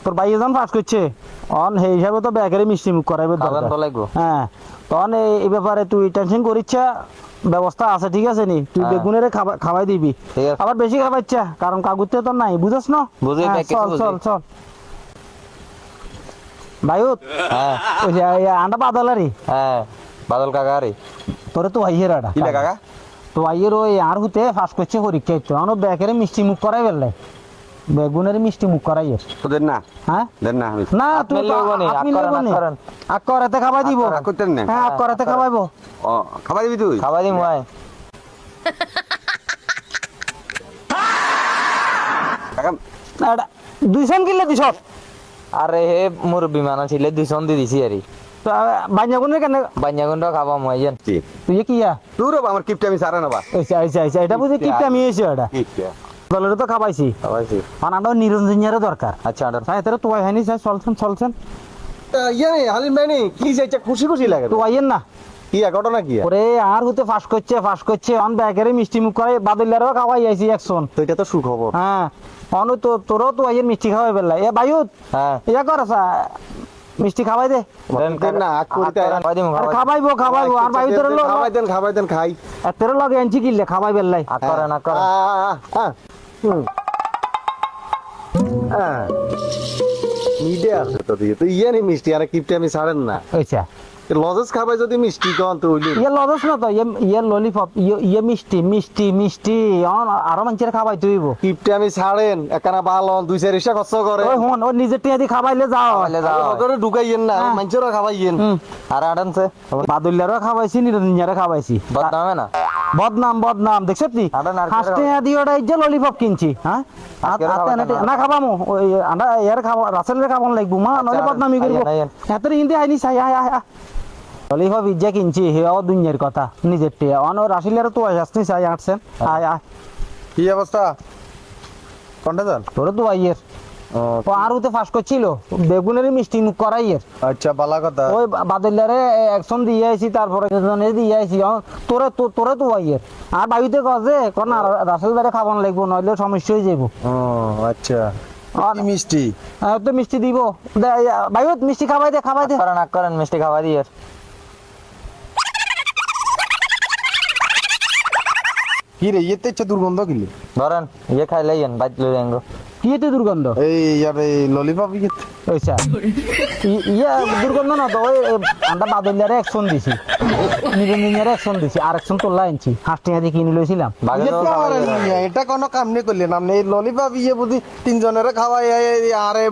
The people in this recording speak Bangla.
তোর ভাই যখন পাস করছে অন সেই হিসাবে তো ব্যাগের মিষ্টি মুখ করাইবে খাবেন তো লাগবো। হ্যাঁ, তখন এই ব্যাপারে তুই টেনশন করিচ্ছা, ব্যবস্থা আছে, ঠিক আছে নি? তুই বেগুনের খাওয়াই দিবি, ঠিক আছে। আবার বেশি খাওয়াইছা, কারণ কাগুতে তো নাই, বুঝছ না? বুঝি, হ্যাঁ, প্যাকেজ চল বুঝি। চল চল ভাইউত, হ্যাঁ ওই যে আন্ডা বাদালারি হ্যাঁ বাদল কাকা রে তোরে তো আইয়ের আডা কি কাকা তো আইয়ের ওই আর হুতে ফাঁস করছে পরীক্ষা তো আমার ব্যাগের মিষ্টি মুখ করাই ফেললে, বেগুনের মিষ্টি মুখ করাইয়ের। তোদের না হ্যাঁ দেন না আমি না, তুই আপনি লইব নি, আপনি আক করেন, লইব নি। আক করেন। আক করাতে খাওয়াই দিব, আক করতেন না? হ্যাঁ আক করাতে খাওয়াইবো। ও খাবার দিবি তুই? খাওয়া দিই মই কাকা এটা 200 কিলো দিছ আরে হে মুরব্বী মানুষ ছিলে 200 দি দিছি আরে বাঞ্জাগুনের কেন বাঞ্জাগুন্ড খাবা মই জান কি তুই কি ইয়া তুই রে আমার কিপটা আমি সারা নেবা আচ্ছা আচ্ছা আচ্ছা, এটা বুঝি কিপটা আমি এসে এটা কিপটা দলের তো খাবাইছি, খাওয়াইছি আনাটা নিরঞ্জনের দরকার। আচ্ছা আন্ডার তাই তোর তো হয়নি, চলছেন চলছেন ইয়ে নেই হালিম ভাই নেই কি চাইছে খুশি খুশি লাগে তো আইয়েন না কি ঘটনা কি ওরে আর হতে ফাঁস করছে অন ব্যাগের মিষ্টি মুখ করে বাদুল্লারও খাওয়াই আইছি একশন। তো এটা তো সুখবর হ্যাঁ অন তো তোরও তো আইয়ের মিষ্টি খাওয়াই বেলা এ বায়ুত হ্যাঁ ইয়া করছা মিষ্টি খাওয়াই দে। দেন না আক করিতে খাওয়া দিমু আর খাবাইবো আর বায়ু তোর খাবাই দেন খাই তোর লগে আনছি কিনলে খাবাই বেলাই। আক করেন আক করেন মিডে আছে তো দিয়ে তো ইয়ে নেই মিষ্টি আর কিপটা আমি ছাড়েন না আচ্ছা লজেস খাবাই যদি মিষ্টি কন তো হইলি ইয়ে লদস না তো ইয়ে ললিপপ ইয়ে মিষ্টি মিষ্টি মিষ্টি আরো মানুষের খাবাই তুইব। কিপটা আমি ছাড়েন একখানা ভালো 2-4 রিক্সা খরচ করে ওই হন ও নিজের টিয়া দি খাবাইলে যাও খাবাইলে যাও। ওরে ঢুকাইয়েন না মানুষেরও খাবাইয়েন আর আডানছে বাদুল্লারও খাবাইছি নিরঞ্জনেরও খাবাইছি। বদনামে না বদনাম দেখছ তুই আরে না, হাসতে দিয়ে ওটা এই যে ললিপপ কিনছি হ্যাঁ আজকের খাবার না। না খাবামো ওই আন্ডা এর খাবা রাসেলের খাবার লাগবো মা নলে বদনামি করবো আইয়েন, আইয়েন। এত হিন্দি আইনি চাই আয় আয় আয় ললিপপ ইজ্জা কিনছি হেও দুনিয়ার কথা নিজের টিয়া অন রাসেলের তো আসনি চাই আটছেন আয় আয় কি অবস্থা কোনটা যান তোর তো আইয়ের ও আর ওতে ফাঁস করছিল বেগুনের মিষ্টি মুখ করাইয়ের আচ্ছা বালা কথা ওই বাদুল্লারে একশন দিয়ে আইছি তারপরে দিয়ে আইছি তোরে তো আইয়ের আর বায়ুতে গজে কোন রাসেল বারে খাবার লাগবো নইলে সমস্যা হয়ে যাবো। ও আচ্ছা কি মিষ্টি তো মিষ্টি দিব বায়ুত মিষ্টি খাবাই দে আক করেন মিষ্টি খাওয়া দিই আর কি রে ইয়েতে ইচ্ছা দুর্গন্ধ কিলি ধরেন ইয়ে খাইলে ইয়েন বাইত লই যাঙ্গো কি এতে দুর্গন্ধ এই ইয়ার এই ললিপপ ইয়েতে ওইসা ইয়া দুর্গন্ধ না তো ওই আমরা বাদলিয়ারে একশন দিছি নিরঞ্জনের একশন দিছি আর একশন তোলা আনছি হাঁসটিয়া দিয়ে কিনে লইছিলাম। বাগে তো খাওয়া এটা কোনো কাম নেই করলেন আপনি এই ললিপপ ইয়ে বুঝি 3 জনের খাওয়াই আরে